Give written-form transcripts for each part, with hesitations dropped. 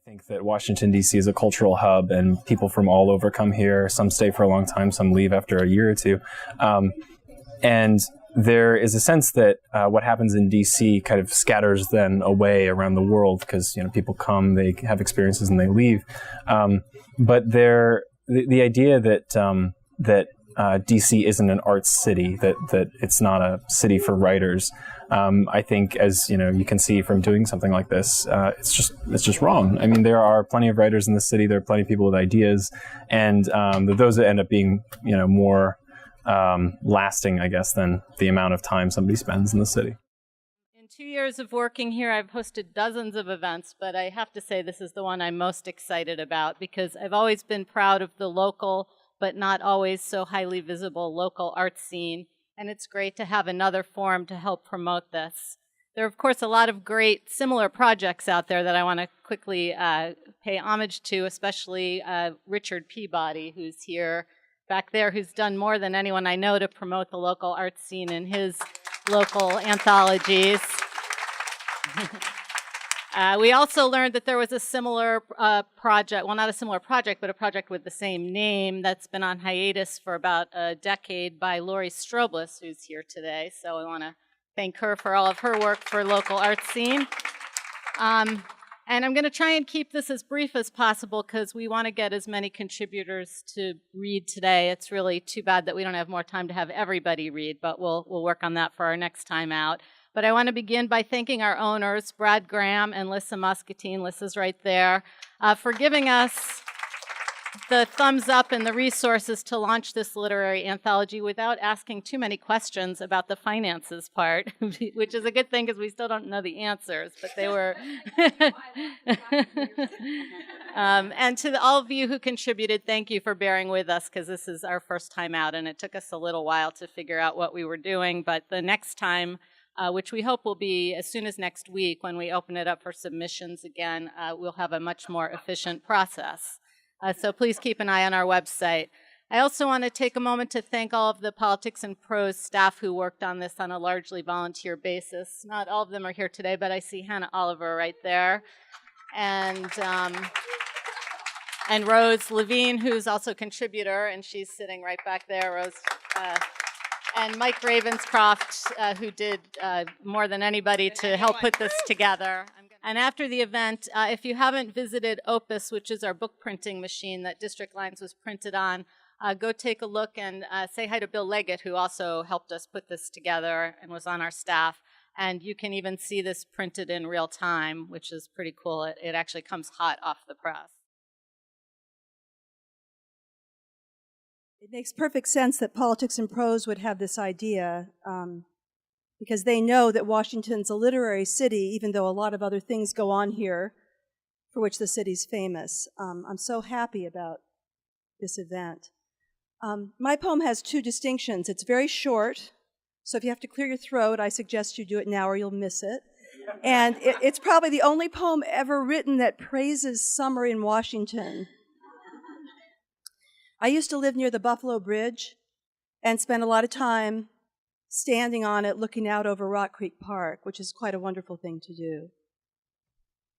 think that Washington, D.C. is a cultural hub, and people from all over come here. Some stay for a long time, some leave after a year or two. And there is a sense that what happens in D.C. kind of scatters then away around the world because, people come, they have experiences, and they leave. But the idea that D.C. isn't an arts city, that it's not a city for writers, I think, as you can see from doing something like this, it's just wrong. I mean, there are plenty of writers in the city. There are plenty of people with ideas, and those that end up being more lasting, I guess, than the amount of time somebody spends in the city. In 2 years of working here, I've hosted dozens of events, but I have to say this is the one I'm most excited about because I've always been proud of the local, but not always so highly visible local art scene. And it's great to have another forum to help promote this. There are, of course, a lot of great similar projects out there that I want to quickly pay homage to, especially Richard Peabody, who's here back there, who's done more than anyone I know to promote the local art scene in his local anthologies. We also learned that there was a similar project, well, not a similar project, but a project with the same name that's been on hiatus for about a decade by Laurie Strobliss, who's here today. So I want to thank her for all of her work for local art scene. And I'm going to try and keep this as brief as possible because we want to get as many contributors to read today. It's really too bad that we don't have more time to have everybody read, but we'll work on that for our next time out. But I want to begin by thanking our owners, Brad Graham and Lissa Muscatine. Lissa's right there, for giving us the thumbs up and the resources to launch this literary anthology without asking too many questions about the finances part, which is a good thing because we still don't know the answers, but they were. And to all of you who contributed, thank you for bearing with us because this is our first time out and it took us a little while to figure out what we were doing, but the next time, which we hope will be as soon as next week when we open it up for submissions again, we'll have a much more efficient process. So please keep an eye on our website. I also want to take a moment to thank all of the Politics and Prose staff who worked on this on a largely volunteer basis. Not all of them are here today, but I see Hannah Oliver right there. And Rose Levine, who's also a contributor, and she's sitting right back there, Rose. And Mike Ravenscroft, who did more than anybody to help put this together. And after the event, if you haven't visited Opus, which is our book printing machine that District Lines was printed on, go take a look and say hi to Bill Leggett, who also helped us put this together and was on our staff. And you can even see this printed in real time, which is pretty cool. It actually comes hot off the press. It makes perfect sense that Politics and Prose would have this idea because they know that Washington's a literary city, even though a lot of other things go on here for which the city's famous. I'm so happy about this event. My poem has two distinctions. It's very short, so if you have to clear your throat, I suggest you do it now or you'll miss it. And it's probably the only poem ever written that praises summer in Washington. I used to live near the Buffalo Bridge and spent a lot of time standing on it looking out over Rock Creek Park, which is quite a wonderful thing to do.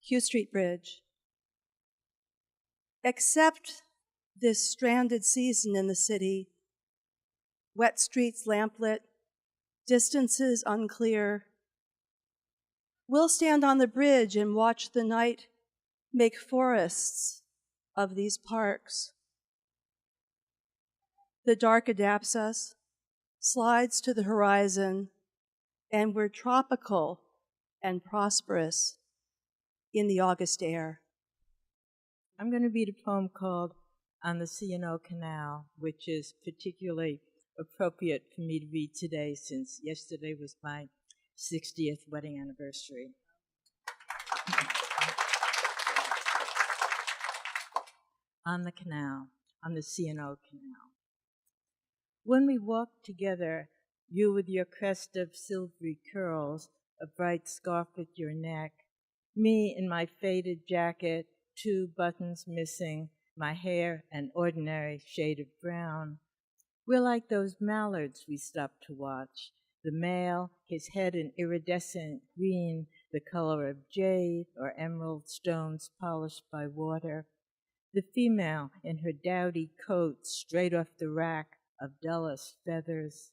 Hugh Street Bridge. Except this stranded season in the city, wet streets lamplit, distances unclear, we'll stand on the bridge and watch the night make forests of these parks. The dark adapts us, slides to the horizon, and we're tropical and prosperous in the August air. I'm going to read a poem called On the C&O Canal, which is particularly appropriate for me to read today since yesterday was my 60th wedding anniversary. On the canal, on the C&O Canal. When we walked together, you with your crest of silvery curls, a bright scarf at your neck, me in my faded jacket, 2 buttons missing, my hair an ordinary shade of brown. We're like those mallards we stopped to watch, the male, his head an iridescent green, the color of jade or emerald stones polished by water, the female in her dowdy coat straight off the rack of dullest feathers.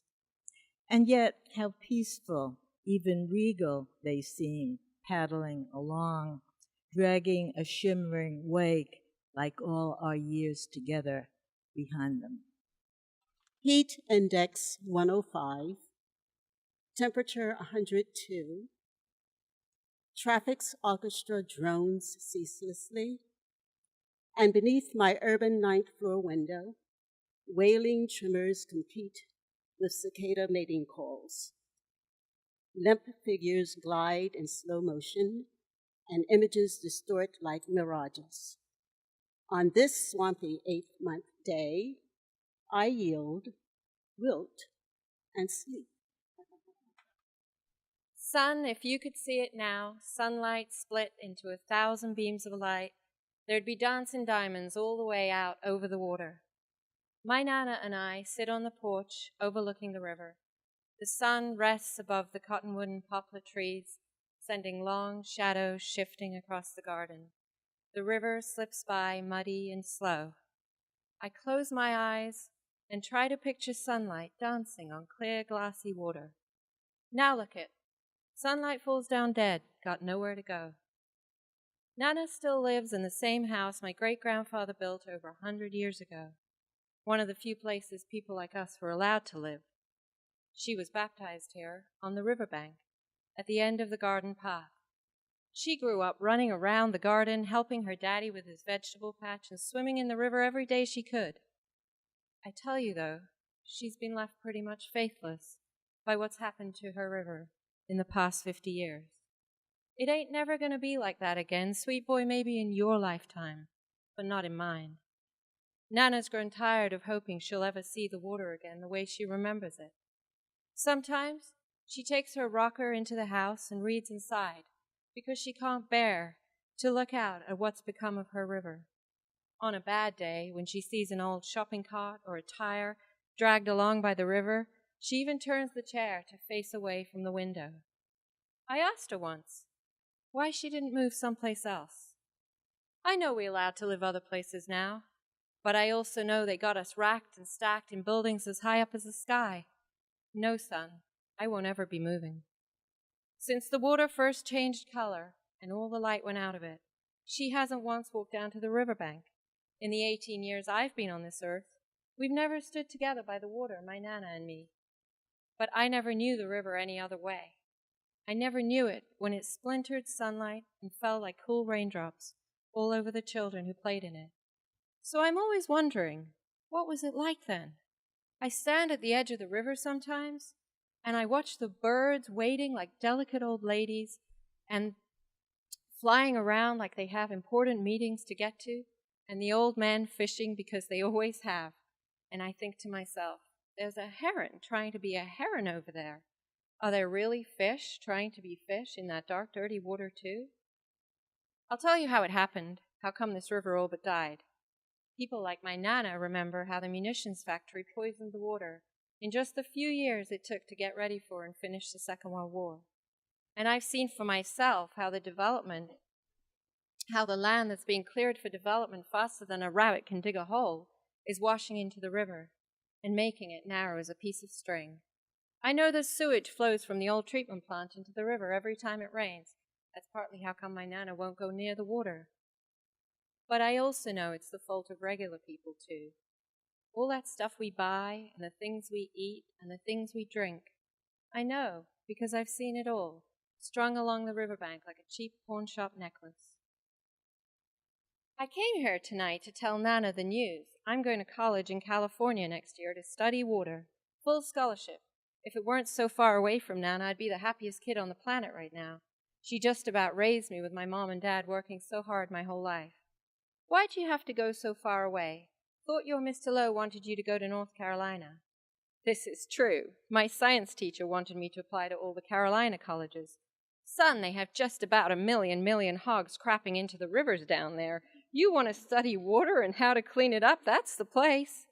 And yet how peaceful, even regal they seem, paddling along, dragging a shimmering wake like all our years together behind them. Heat index 105, temperature 102. Traffic's orchestra drones ceaselessly, and beneath my urban ninth-floor window, wailing tremors compete with cicada mating calls. Limp figures glide in slow motion, and images distort like mirages. On this swampy 8th-month day, I yield, wilt, and sleep. Sun, if you could see it now, sunlight split into 1,000 beams of light, there'd be dancing diamonds all the way out over the water. My Nana and I sit on the porch overlooking the river. The sun rests above the cottonwood and poplar trees, sending long shadows shifting across the garden. The river slips by muddy and slow. I close my eyes and try to picture sunlight dancing on clear, glassy water. Now look it. Sunlight falls down dead, got nowhere to go. Nana still lives in the same house my great-grandfather built over 100 years ago, one of the few places people like us were allowed to live. She was baptized here, on the riverbank, at the end of the garden path. She grew up running around the garden, helping her daddy with his vegetable patch and swimming in the river every day she could. I tell you, though, she's been left pretty much faithless by what's happened to her river in the past 50 years. It ain't never going to be like that again, sweet boy, maybe in your lifetime, but not in mine. Nana's grown tired of hoping she'll ever see the water again the way she remembers it. Sometimes she takes her rocker into the house and reads inside because she can't bear to look out at what's become of her river. On a bad day, when she sees an old shopping cart or a tire dragged along by the river, she even turns the chair to face away from the window. I asked her once why she didn't move someplace else. I know we're allowed to live other places now, but I also know they got us racked and stacked in buildings as high up as the sky. No, son, I won't ever be moving. Since the water first changed color and all the light went out of it, she hasn't once walked down to the riverbank. In the 18 years I've been on this earth, we've never stood together by the water, my Nana and me. But I never knew the river any other way. I never knew it when it splintered sunlight and fell like cool raindrops all over the children who played in it. So I'm always wondering, what was it like then? I stand at the edge of the river sometimes, and I watch the birds waiting like delicate old ladies and flying around like they have important meetings to get to, and the old men fishing because they always have. And I think to myself, there's a heron trying to be a heron over there. Are there really fish trying to be fish in that dark, dirty water too? I'll tell you how it happened, how come this river all but died. People like my Nana remember how the munitions factory poisoned the water in just the few years it took to get ready for and finish the Second World War. And I've seen for myself how the land that's being cleared for development faster than a rabbit can dig a hole is washing into the river and making it narrow as a piece of string. I know the sewage flows from the old treatment plant into the river every time it rains. That's partly how come my Nana won't go near the water. But I also know it's the fault of regular people, too. All that stuff we buy, and the things we eat, and the things we drink. I know, because I've seen it all, strung along the riverbank like a cheap pawn shop necklace. I came here tonight to tell Nana the news. I'm going to college in California next year to study water. Full scholarship. If it weren't so far away from Nana, I'd be the happiest kid on the planet right now. She just about raised me with my mom and dad working so hard my whole life. Why'd you have to go so far away? Thought your Mr. Lowe wanted you to go to North Carolina. This is true. My science teacher wanted me to apply to all the Carolina colleges. Son, they have just about a million hogs crapping into the rivers down there. You want to study water and how to clean it up? That's the place.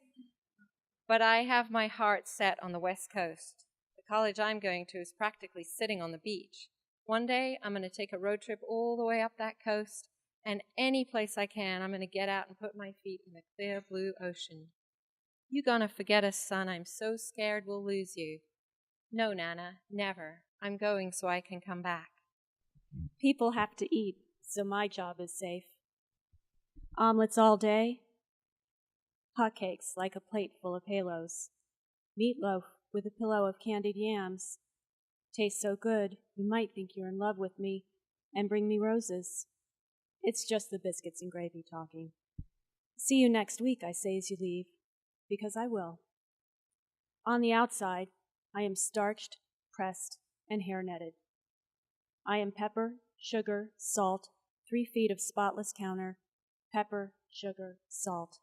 But I have my heart set on the West Coast. The college I'm going to is practically sitting on the beach. One day, I'm going to take a road trip all the way up that coast, and any place I can, I'm going to get out and put my feet in the clear blue ocean. You gonna forget us, son. I'm so scared we'll lose you. No, Nana, never. I'm going so I can come back. People have to eat, so my job is safe. Omelets all day, hotcakes like a plate full of halos, meatloaf with a pillow of candied yams. Tastes so good, you might think you're in love with me and bring me roses. It's just the biscuits and gravy talking. See you next week, I say as you leave, because I will. On the outside, I am starched, pressed, and hair netted. I am pepper, sugar, salt, 3 feet of spotless counter, pepper, sugar, salt.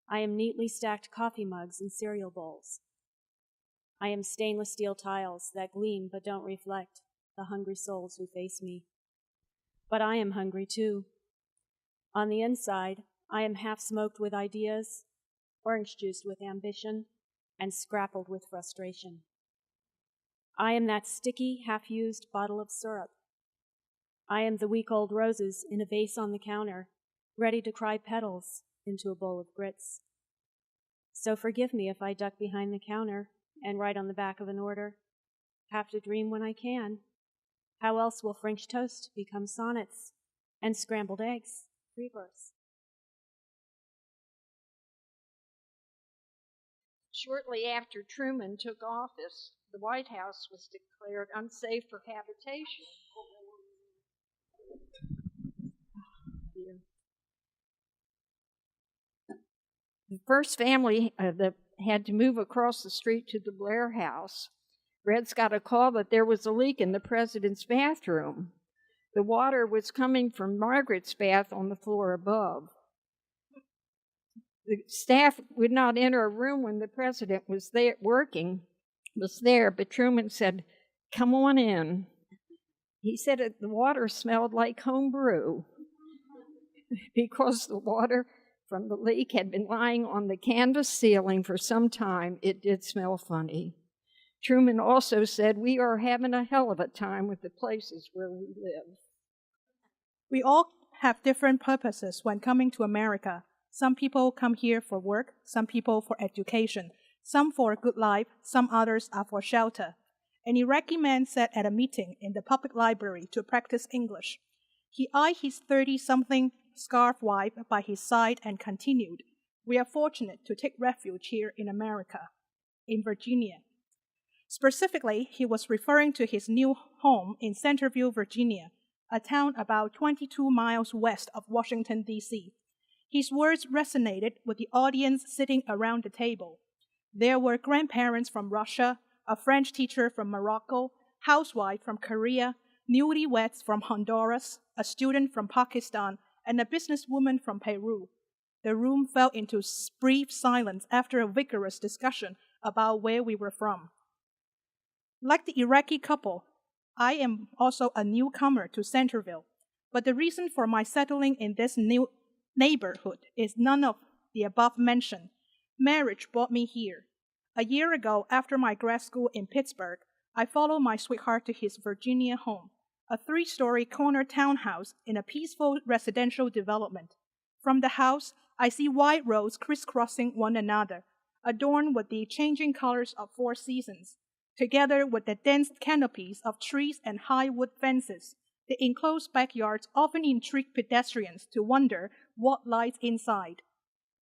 I am neatly stacked coffee mugs and cereal bowls. I am stainless steel tiles that gleam but don't reflect the hungry souls who face me. But I am hungry too. On the inside, I am half smoked with ideas, orange juiced with ambition, and scrappled with frustration. I am that sticky, half-used bottle of syrup. I am the week-old roses in a vase on the counter, ready to cry petals into a bowl of grits. So forgive me if I duck behind the counter and write on the back of an order, have to dream when I can. How else will French toast become sonnets and scrambled eggs free verse? Shortly after Truman took office, the White House was declared unsafe for habitation. The first family that had to move across the street to the Blair house, Red's got a call that there was a leak in the president's bathroom. The water was coming from Margaret's bath on the floor above. The staff would not enter a room when the president was there but Truman said, "Come on in." He said the water smelled like home brew because the water from the leak had been lying on the canvas ceiling for some time. It did smell funny. Truman also said, "We are having a hell of a time with the places where we live." We all have different purposes when coming to America. Some people come here for work, some people for education, some for a good life, some others are for shelter. An Iraqi man sat at a meeting in the public library to practice English. He eyed his 30-something scarf wife by his side and continued, "We are fortunate to take refuge here in America, in Virginia." Specifically, he was referring to his new home in Centerville, Virginia, a town about 22 miles west of Washington, D.C. His words resonated with the audience sitting around the table. There were grandparents from Russia, a French teacher from Morocco, housewife from Korea, newlyweds from Honduras, a student from Pakistan, and a businesswoman from Peru. The room fell into brief silence after a vigorous discussion about where we were from. Like the Iraqi couple, I am also a newcomer to Centerville, but the reason for my settling in this new neighborhood is none of the above mentioned. Marriage brought me here. A year ago, after my grad school in Pittsburgh, I followed my sweetheart to his Virginia home, a 3-story corner townhouse in a peaceful residential development. From the house, I see wide roads crisscrossing one another, adorned with the changing colors of 4 seasons. Together with the dense canopies of trees and high wood fences, the enclosed backyards often intrigue pedestrians to wonder what lies inside.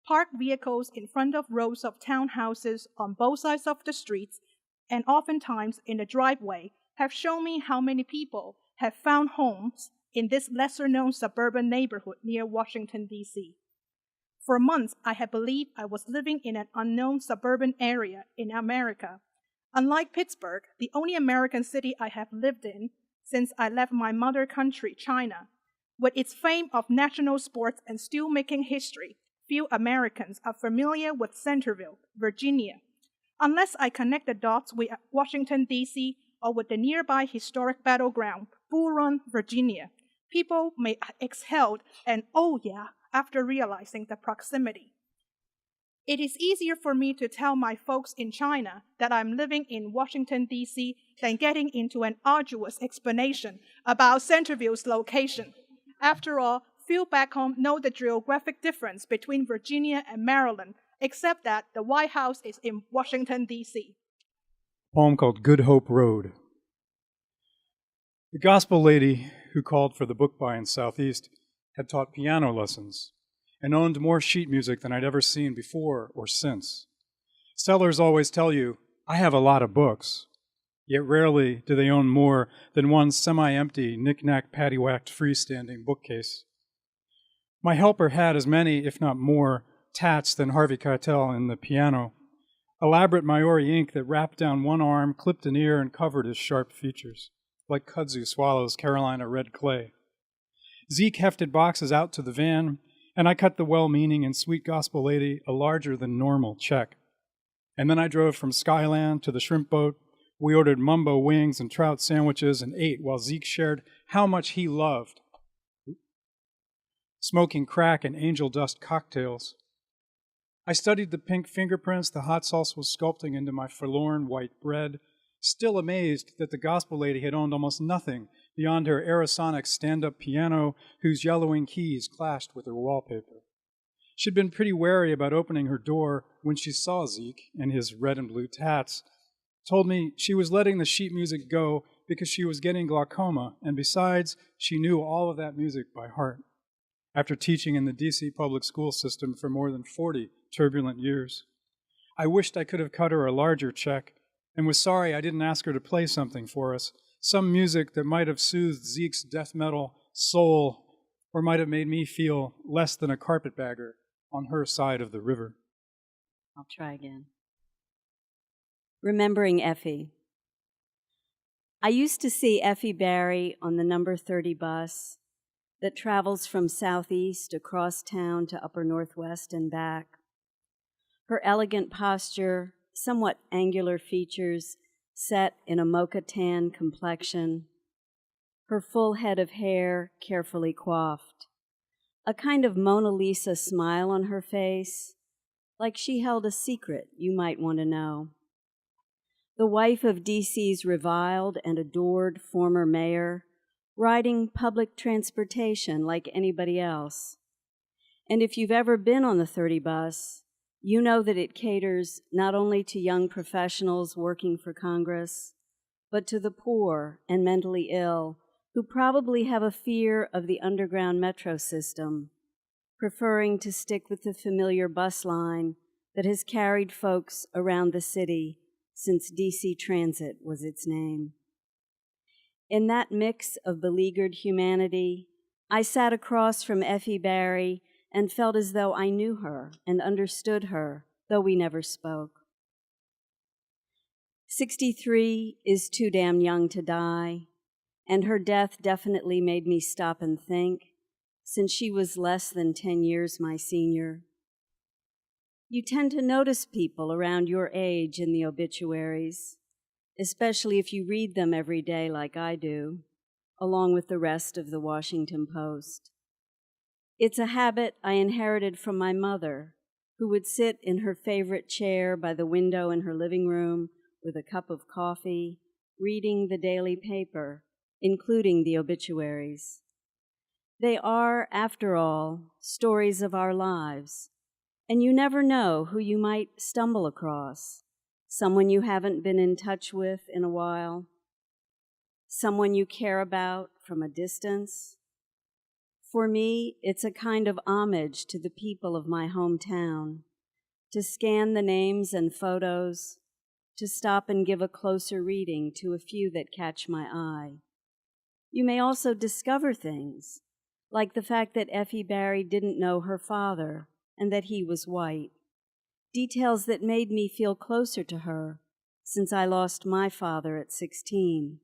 Parked vehicles in front of rows of townhouses on both sides of the streets, and oftentimes in the driveway, have shown me how many people have found homes in this lesser-known suburban neighborhood near Washington, D.C. For months, I had believed I was living in an unknown suburban area in America. Unlike Pittsburgh, the only American city I have lived in since I left my mother country, China, with its fame of national sports and steelmaking history, few Americans are familiar with Centerville, Virginia. Unless I connect the dots with Washington, D.C., or with the nearby historic battleground, Bull Run, Virginia, people may exhale an "oh yeah" after realizing the proximity. It is easier for me to tell my folks in China that I'm living in Washington, D.C., than getting into an arduous explanation about Centerville's location. After all, few back home know the geographic difference between Virginia and Maryland, except that the White House is in Washington, D.C. Poem called Good Hope Road. The gospel lady who called for the book buy in Southeast had taught piano lessons and owned more sheet music than I'd ever seen before or since. Sellers always tell you, I have a lot of books, yet rarely do they own more than one semi-empty, knick-knack, paddywhacked, freestanding bookcase. My helper had as many, if not more, tats than Harvey Keitel in the piano, elaborate Maori ink that wrapped down one arm, clipped an ear, and covered his sharp features, like kudzu swallows Carolina red clay. Zeke hefted boxes out to the van, and I cut the well-meaning and sweet gospel lady a larger-than-normal check. And then I drove from Skyland to the shrimp boat. We ordered mumbo wings and trout sandwiches and ate while Zeke shared how much he loved smoking crack and angel dust cocktails. I studied the pink fingerprints the hot sauce was sculpting into my forlorn white bread, still amazed that the gospel lady had owned almost nothing beyond her Aerosonic stand-up piano whose yellowing keys clashed with her wallpaper. She'd been pretty wary about opening her door when she saw Zeke and his red and blue tats, told me she was letting the sheet music go because she was getting glaucoma, and besides, she knew all of that music by heart, after teaching in the D.C. public school system for more than 40 turbulent years. I wished I could have cut her a larger check, and was sorry I didn't ask her to play something for us, some music that might have soothed Zeke's death metal soul, or might have made me feel less than a carpetbagger on her side of the river. I'll try again. Remembering Effie. I used to see Effie Barry on the number 30 bus that travels from southeast across town to upper northwest and back. Her elegant posture, somewhat angular features set in a mocha tan complexion, her full head of hair carefully coiffed, a kind of Mona Lisa smile on her face, like she held a secret you might want to know. The wife of D.C.'s reviled and adored former mayor, riding public transportation like anybody else. And if you've ever been on the 30 bus, you know that it caters not only to young professionals working for Congress, but to the poor and mentally ill who probably have a fear of the underground metro system, preferring to stick with the familiar bus line that has carried folks around the city since DC Transit was its name. In that mix of beleaguered humanity, I sat across from Effie Barry and felt as though I knew her and understood her, though we never spoke. 63 is too damn young to die, and her death definitely made me stop and think, since she was less than 10 years my senior. You tend to notice people around your age in the obituaries, especially if you read them every day like I do, along with the rest of the Washington Post. It's a habit I inherited from my mother, who would sit in her favorite chair by the window in her living room with a cup of coffee, reading the daily paper, including the obituaries. They are, after all, stories of our lives, and you never know who you might stumble across. Someone you haven't been in touch with in a while, someone you care about from a distance. For me, it's a kind of homage to the people of my hometown, to scan the names and photos, to stop and give a closer reading to a few that catch my eye. You may also discover things, like the fact that Effie Barry didn't know her father and that he was white, details that made me feel closer to her since I lost my father at 16.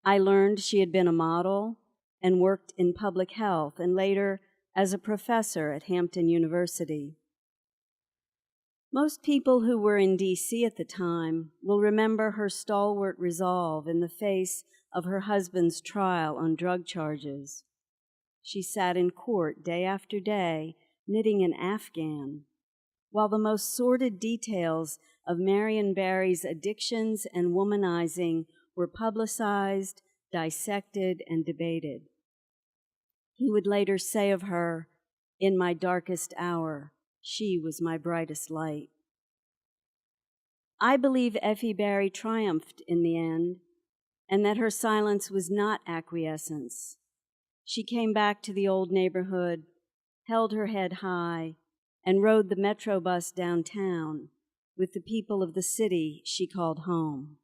I learned she had been a model and worked in public health, and later as a professor at Hampton University. Most people who were in D.C. at the time will remember her stalwart resolve in the face of her husband's trial on drug charges. She sat in court day after day, knitting an afghan, while the most sordid details of Marion Barry's addictions and womanizing were publicized, dissected, and debated. He would later say of her, "In my darkest hour, she was my brightest light." I believe Effie Barry triumphed in the end, and that her silence was not acquiescence. She came back to the old neighborhood, held her head high, and rode the metro bus downtown with the people of the city she called home.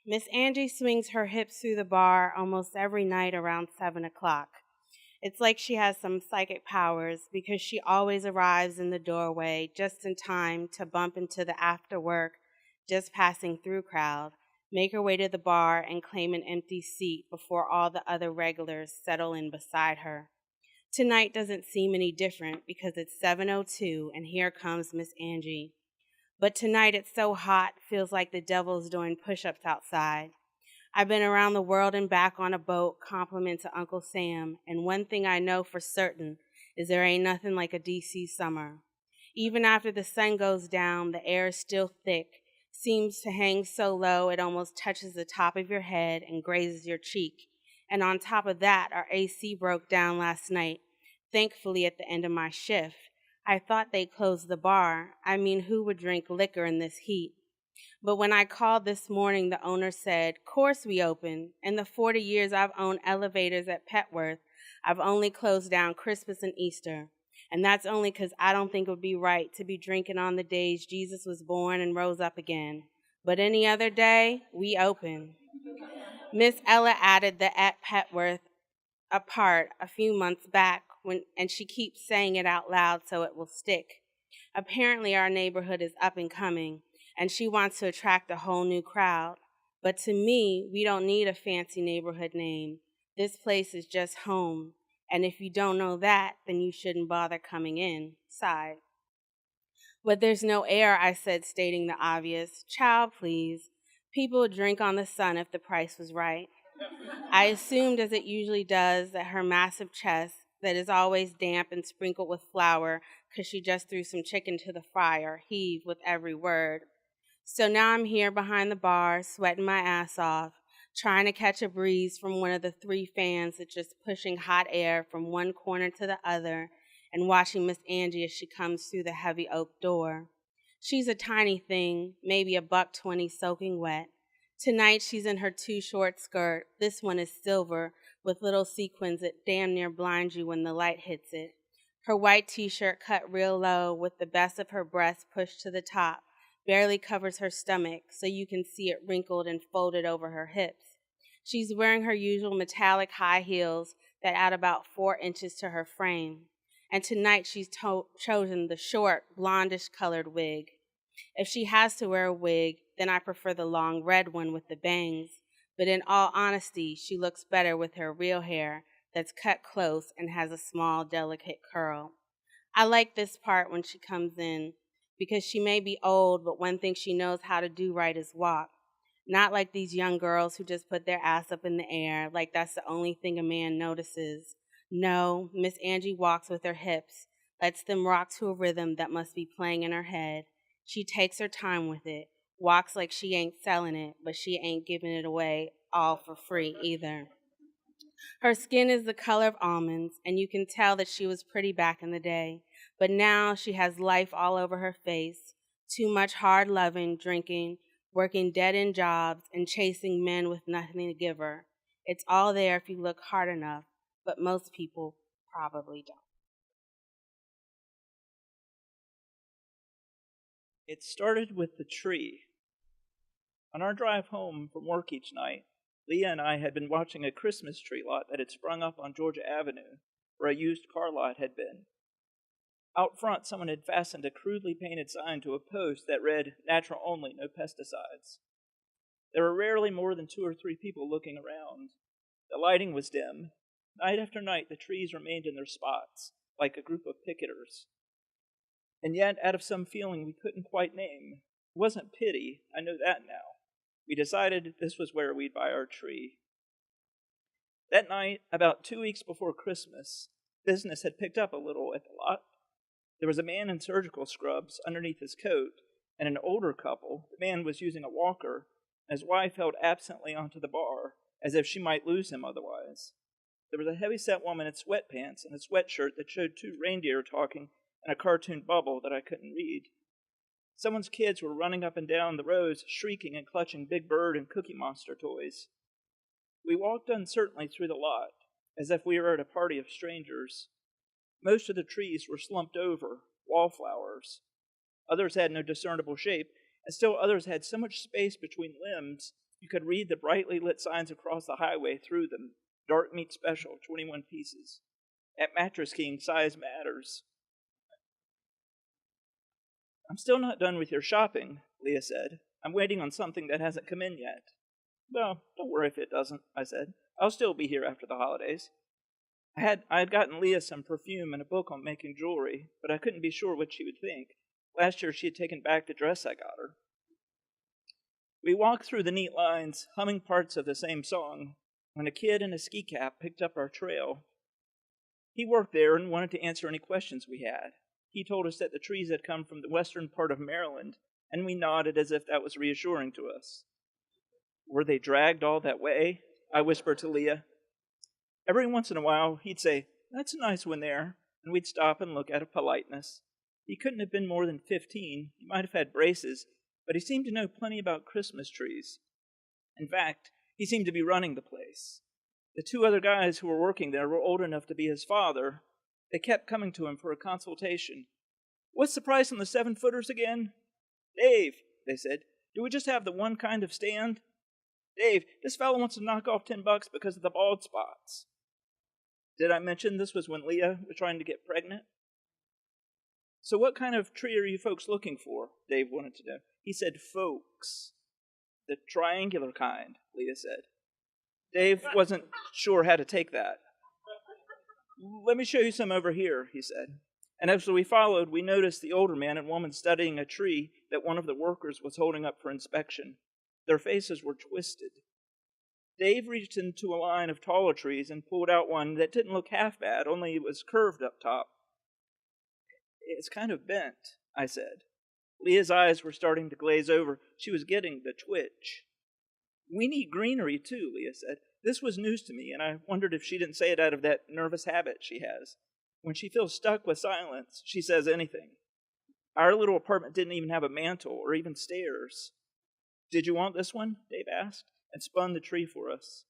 Miss Angie swings her hips through the bar almost every night around 7 o'clock. It's like she has some psychic powers because she always arrives in the doorway just in time to bump into the after-work, just passing through crowd, make her way to the bar, and claim an empty seat before all the other regulars settle in beside her. Tonight doesn't seem any different because it's 7:02 and here comes Miss Angie. But tonight it's so hot, feels like the devil's doing push-ups outside. I've been around the world and back on a boat, compliment to Uncle Sam, and one thing I know for certain is there ain't nothing like a DC summer. Even after the sun goes down, the air is still thick, seems to hang so low it almost touches the top of your head and grazes your cheek. And on top of that, our AC broke down last night, thankfully at the end of my shift. I thought they closed the bar. I mean, who would drink liquor in this heat? But when I called this morning, the owner said, "Course we open. In the 40 years I've owned elevators at Petworth, I've only closed down Christmas and Easter. And that's only because I don't think it would be right to be drinking on the days Jesus was born and rose up again. But any other day, we open." Miss Ella added the at Petworth apart a few months back, and she keeps saying it out loud so it will stick. Apparently our neighborhood is up and coming, and she wants to attract a whole new crowd. But to me, we don't need a fancy neighborhood name. This place is just home, and if you don't know that, then you shouldn't bother coming in. Sighed. But there's no air, I said, stating the obvious. Child, please. People would drink on the sun if the price was right. I assumed, as it usually does, that her massive chest, that is always damp and sprinkled with flour because she just threw some chicken to the fryer, heaved with every word. So now I'm here behind the bar, sweating my ass off, trying to catch a breeze from one of the 3 fans that's just pushing hot air from one corner to the other, and watching Miss Angie as she comes through the heavy oak door. She's a tiny thing, maybe $1.20 soaking wet. Tonight she's in her too short skirt. This one is silver with little sequins that damn near blind you when the light hits it. Her white t-shirt cut real low with the best of her breasts pushed to the top barely covers her stomach so you can see it wrinkled and folded over her hips. She's wearing her usual metallic high heels that add about 4 inches to her frame. And tonight she's chosen the short, blondish-colored wig. If she has to wear a wig, then I prefer the long red one with the bangs. But in all honesty, she looks better with her real hair that's cut close and has a small, delicate curl. I like this part when she comes in because she may be old, but one thing she knows how to do right is walk. Not like these young girls who just put their ass up in the air like that's the only thing a man notices. No, Miss Angie walks with her hips, lets them rock to a rhythm that must be playing in her head. She takes her time with it, walks like she ain't selling it, but she ain't giving it away all for free either. Her skin is the color of almonds, and you can tell that she was pretty back in the day, but now she has life all over her face, too much hard loving, drinking, working dead-end jobs, and chasing men with nothing to give her. It's all there if you look hard enough, but most people probably don't. It started with the tree. On our drive home from work each night, Leah and I had been watching a Christmas tree lot that had sprung up on Georgia Avenue, where a used car lot had been. Out front, someone had fastened a crudely painted sign to a post that read, "Natural only, no pesticides." There were rarely more than 2 or 3 people looking around. The lighting was dim. Night after night, the trees remained in their spots, like a group of picketers. And yet, out of some feeling we couldn't quite name, it wasn't pity, I know that now. We decided this was where we'd buy our tree. That night, about 2 weeks before Christmas, business had picked up a little at the lot. There was a man in surgical scrubs underneath his coat, and an older couple. The man was using a walker, and his wife held absently onto the bar, as if she might lose him otherwise. There was a heavy-set woman in sweatpants and a sweatshirt that showed 2 reindeer talking and a cartoon bubble that I couldn't read. Someone's kids were running up and down the rows, shrieking and clutching Big Bird and Cookie Monster toys. We walked uncertainly through the lot, as if we were at a party of strangers. Most of the trees were slumped over, wallflowers. Others had no discernible shape, and still others had so much space between limbs you could read the brightly lit signs across the highway through them. Dark meat special, 21 pieces. At Mattress King, size matters. I'm still not done with your shopping, Leah said. I'm waiting on something that hasn't come in yet. Well, don't worry if it doesn't, I said. I'll still be here after the holidays. I had gotten Leah some perfume and a book on making jewelry, but I couldn't be sure what she would think. Last year she had taken back the dress I got her. We walked through the neat lines, humming parts of the same song, when a kid in a ski cap picked up our trail. He worked there and wanted to answer any questions we had. He told us that the trees had come from the western part of Maryland, and we nodded as if that was reassuring to us. Were they dragged all that way? I whispered to Leah. Every once in a while, he'd say, "That's a nice one there," and we'd stop and look out of politeness. He couldn't have been more than 15. He might have had braces, but he seemed to know plenty about Christmas trees. In fact, he seemed to be running the place. The 2 other guys who were working there were old enough to be his father. They kept coming to him for a consultation. "What's the price on the 7-footers again?" "Dave," they said, "do we just have the one kind of stand?" "Dave, this fellow wants to knock off $10 because of the bald spots." Did I mention this was when Leah was trying to get pregnant? "So what kind of tree are you folks looking for?" Dave wanted to know. He said folks. "The triangular kind," Leah said. Dave wasn't sure how to take that. "Let me show you some over here," he said. And as we followed, we noticed the older man and woman studying a tree that one of the workers was holding up for inspection. Their faces were twisted. Dave reached into a line of taller trees and pulled out one that didn't look half bad, only it was curved up top. "It's kind of bent," I said. Leah's eyes were starting to glaze over. She was getting the twitch. "We need greenery, too," Leah said. This was news to me, and I wondered if she didn't say it out of that nervous habit she has. When she feels stuck with silence, she says anything. Our little apartment didn't even have a mantel or even stairs. "Did you want this one?" Dave asked, and spun the tree for us.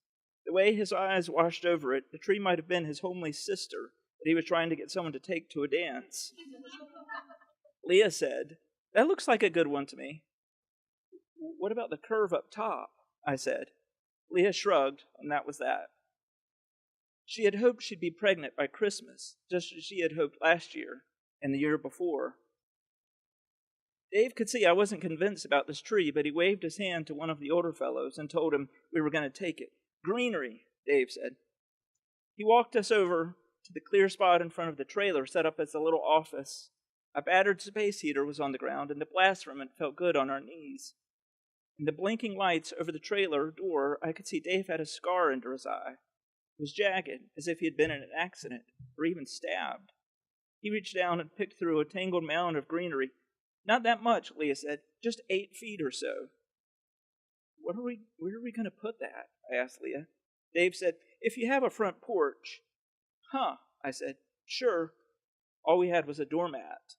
The way his eyes washed over it, the tree might have been his homely sister that he was trying to get someone to take to a dance. Leah said, "That looks like a good one to me." "What about the curve up top?" I said. Leah shrugged, and that was that. She had hoped she'd be pregnant by Christmas, just as she had hoped last year and the year before. Dave could see I wasn't convinced about this tree, but he waved his hand to one of the older fellows and told him we were going to take it. "Greenery," Dave said. He walked us over to the clear spot in front of the trailer set up as a little office. A battered space heater was on the ground, and the blast from it felt good on our knees. In the blinking lights over the trailer door, I could see Dave had a scar under his eye. It was jagged, as if he had been in an accident, or even stabbed. He reached down and picked through a tangled mound of greenery. "Not that much," Leah said, "just 8 feet or so." Where are we going to put that?" I asked Leah. Dave said, "If you have a front porch." "Huh," I said, "sure." All we had was a doormat.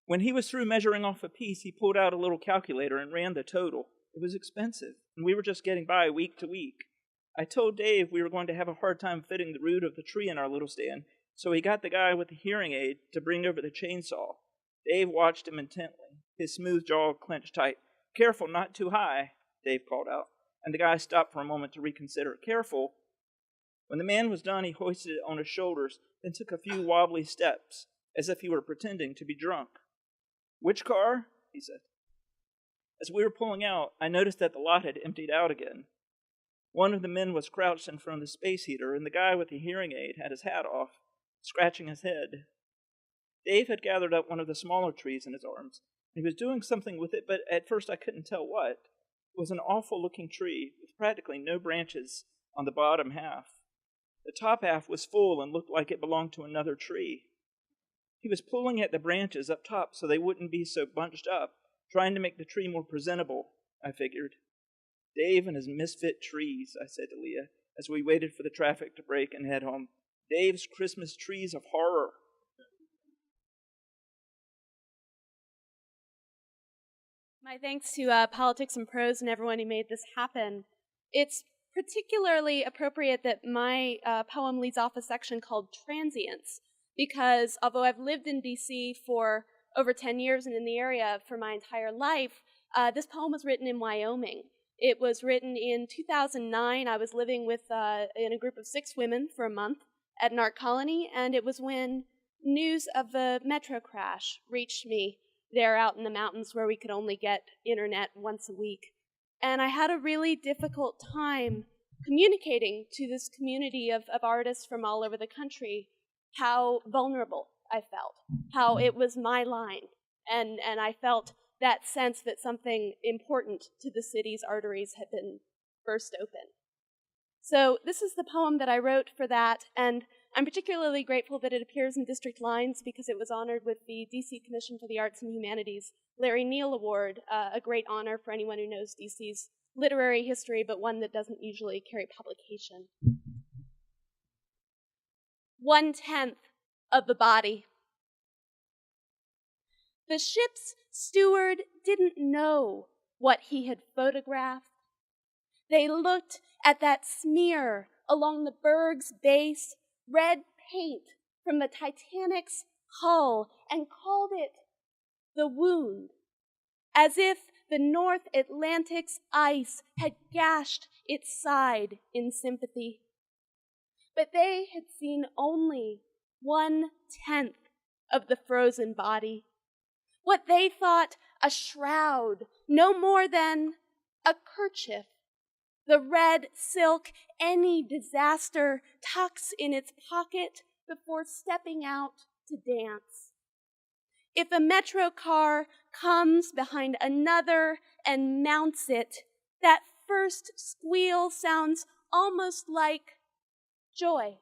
When he was through measuring off a piece, he pulled out a little calculator and ran the total. It was expensive, and we were just getting by week to week. I told Dave we were going to have a hard time fitting the root of the tree in our little stand, so he got the guy with the hearing aid to bring over the chainsaw. Dave watched him intently, his smooth jaw clenched tight. "Careful, not too high," Dave called out, and the guy stopped for a moment to reconsider. "Careful." When the man was done, he hoisted it on his shoulders, then took a few wobbly steps, as if he were pretending to be drunk. "Which car?" he said. As we were pulling out, I noticed that the lot had emptied out again. One of the men was crouched in front of the space heater, and the guy with the hearing aid had his hat off, scratching his head. Dave had gathered up one of the smaller trees in his arms. He was doing something with it, but at first I couldn't tell what. It was an awful-looking tree, with practically no branches on the bottom half. The top half was full and looked like it belonged to another tree. He was pulling at the branches up top so they wouldn't be so bunched up, trying to make the tree more presentable, I figured. Dave and his misfit trees, I said to Leah, as we waited for the traffic to break and head home. Dave's Christmas trees of horror. My thanks to Politics and Prose and everyone who made this happen. It's particularly appropriate that my poem leads off a section called Transients, because although I've lived in D.C. for over 10 years and in the area for my entire life, this poem was written in Wyoming. It was written in 2009. I was living with in a group of 6 women for a month at an art colony, and it was when news of the metro crash reached me there out in the mountains where we could only get internet once a week. And I had a really difficult time communicating to this community of artists from all over the country how vulnerable I felt, how it was my line, and I felt that sense that something important to the city's arteries had been burst open. So this is the poem that I wrote for that, and I'm particularly grateful that it appears in District Lines because it was honored with the D.C. Commission for the Arts and Humanities Larry Neal Award, a great honor for anyone who knows D.C.'s literary history, but one that doesn't usually carry publication. 1/10 of the body. The ship's steward didn't know what he had photographed. They looked at that smear along the berg's base, red paint from the Titanic's hull, and called it the wound, as if the North Atlantic's ice had gashed its side in sympathy. But they had seen only 1/10 of the frozen body, what they thought a shroud, no more than a kerchief, the red silk any disaster tucks in its pocket before stepping out to dance. If a metro car comes behind another and mounts it, that first squeal sounds almost like joy.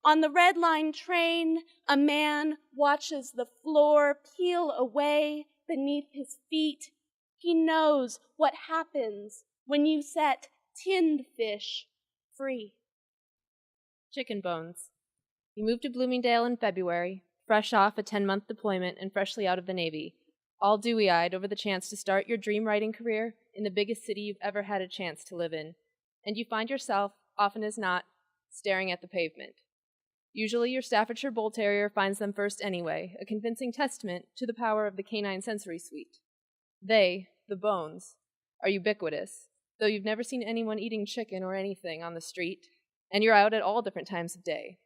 On the Red Line train, a man watches the floor peel away beneath his feet. He knows what happens when you set tinned fish free. Chicken bones. You moved to Bloomingdale in February, fresh off a 10-month deployment and freshly out of the Navy, all dewy-eyed over the chance to start your dream writing career in the biggest city you've ever had a chance to live in. And you find yourself, often as not, staring at the pavement. Usually your Staffordshire Bull Terrier finds them first anyway, a convincing testament to the power of the canine sensory suite. They, the bones, are ubiquitous, though you've never seen anyone eating chicken or anything on the street, and you're out at all different times of day.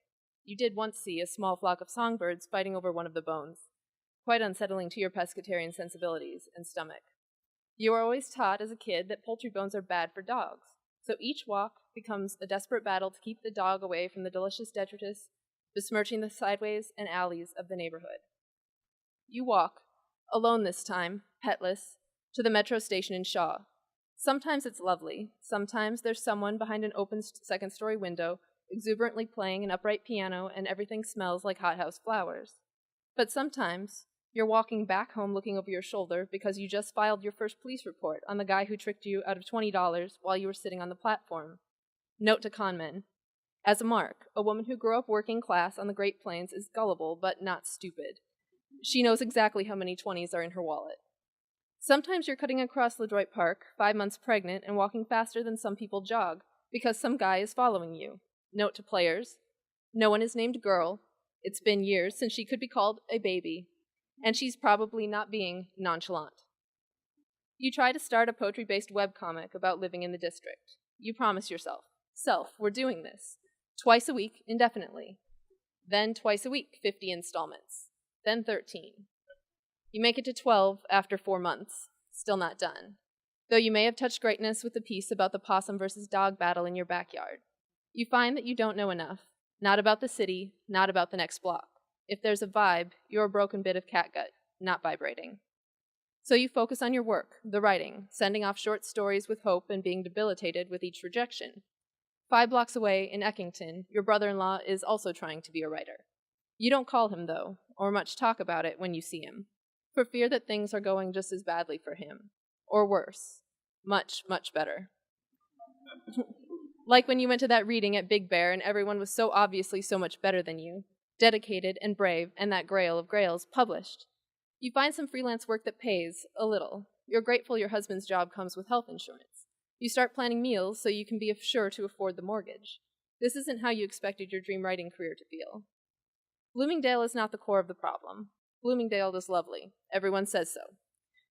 You did once see a small flock of songbirds fighting over one of the bones, quite unsettling to your pescatarian sensibilities and stomach. You were always taught as a kid that poultry bones are bad for dogs, so each walk becomes a desperate battle to keep the dog away from the delicious detritus besmirching the sideways and alleys of the neighborhood. You walk, alone this time, petless, to the metro station in Shaw. Sometimes it's lovely. Sometimes there's someone behind an open second-story window, exuberantly playing an upright piano, and everything smells like hothouse flowers. But sometimes you're walking back home looking over your shoulder because you just filed your first police report on the guy who tricked you out of $20 while you were sitting on the platform. Note to conmen. As a mark, a woman who grew up working class on the Great Plains is gullible but not stupid. She knows exactly how many 20s are in her wallet. Sometimes you're cutting across LeDroit Park, 5 months pregnant, and walking faster than some people jog, because some guy is following you. Note to players. No one is named Girl. It's been years since she could be called a baby, and she's probably not being nonchalant. You try to start a poetry-based webcomic about living in the district. You promise yourself, we're doing this. Twice a week, indefinitely. Then twice a week, 50 installments. Then 13. You make it to 12 after 4 months. Still not done. Though you may have touched greatness with the piece about the possum versus dog battle in your backyard. You find that you don't know enough. Not about the city, not about the next block. If there's a vibe, you're a broken bit of catgut, not vibrating. So you focus on your work, the writing, sending off short stories with hope and being debilitated with each rejection. 5 blocks away in Eckington, your brother-in-law is also trying to be a writer. You don't call him, though, or much talk about it when you see him, for fear that things are going just as badly for him. Or worse. Much, much better. Like when you went to that reading at Big Bear and everyone was so obviously so much better than you, dedicated and brave, and that grail of grails published. You find some freelance work that pays, a little. You're grateful your husband's job comes with health insurance. You start planning meals so you can be sure to afford the mortgage. This isn't how you expected your dream writing career to feel. Bloomingdale is not the core of the problem. Bloomingdale is lovely. Everyone says so.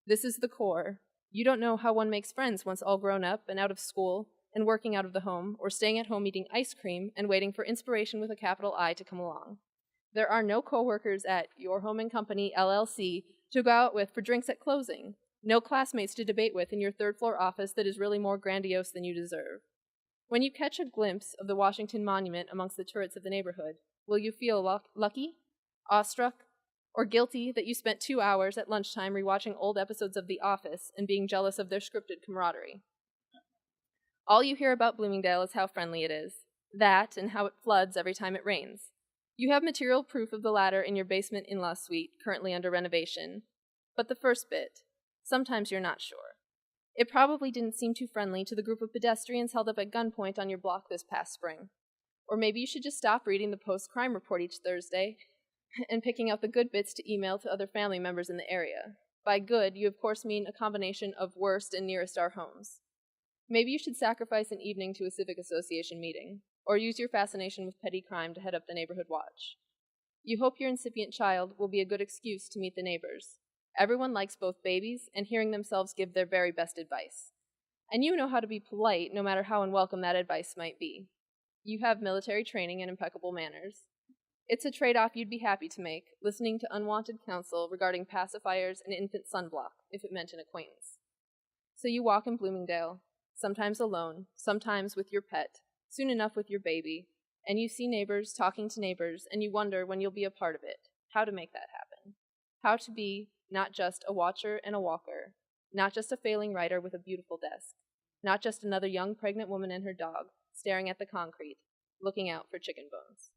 This is the core. You don't know how one makes friends once all grown up and out of school and working out of the home, or staying at home eating ice cream and waiting for inspiration with a capital I to come along. There are no coworkers at Your Home and Company, LLC, to go out with for drinks at closing. No classmates to debate with in your third-floor office that is really more grandiose than you deserve. When you catch a glimpse of the Washington Monument amongst the turrets of the neighborhood, will you feel lucky, awestruck, or guilty that you spent 2 hours at lunchtime rewatching old episodes of The Office and being jealous of their scripted camaraderie? All you hear about Bloomingdale is how friendly it is. That, and how it floods every time it rains. You have material proof of the latter in your basement in-law suite, currently under renovation. But the first bit, sometimes you're not sure. It probably didn't seem too friendly to the group of pedestrians held up at gunpoint on your block this past spring. Or maybe you should just stop reading the Post-Crime Report each Thursday and picking out the good bits to email to other family members in the area. By good, you of course mean a combination of worst and nearest our homes. Maybe you should sacrifice an evening to a civic association meeting, or use your fascination with petty crime to head up the neighborhood watch. You hope your incipient child will be a good excuse to meet the neighbors. Everyone likes both babies and hearing themselves give their very best advice. And you know how to be polite no matter how unwelcome that advice might be. You have military training and impeccable manners. It's a trade-off you'd be happy to make, listening to unwanted counsel regarding pacifiers and infant sunblock, if it meant an acquaintance. So you walk in Bloomingdale, sometimes alone, sometimes with your pet, soon enough with your baby, and you see neighbors talking to neighbors, and you wonder when you'll be a part of it, how to make that happen. How to be not just a watcher and a walker, not just a failing writer with a beautiful desk, not just another young pregnant woman and her dog, staring at the concrete, looking out for chicken bones.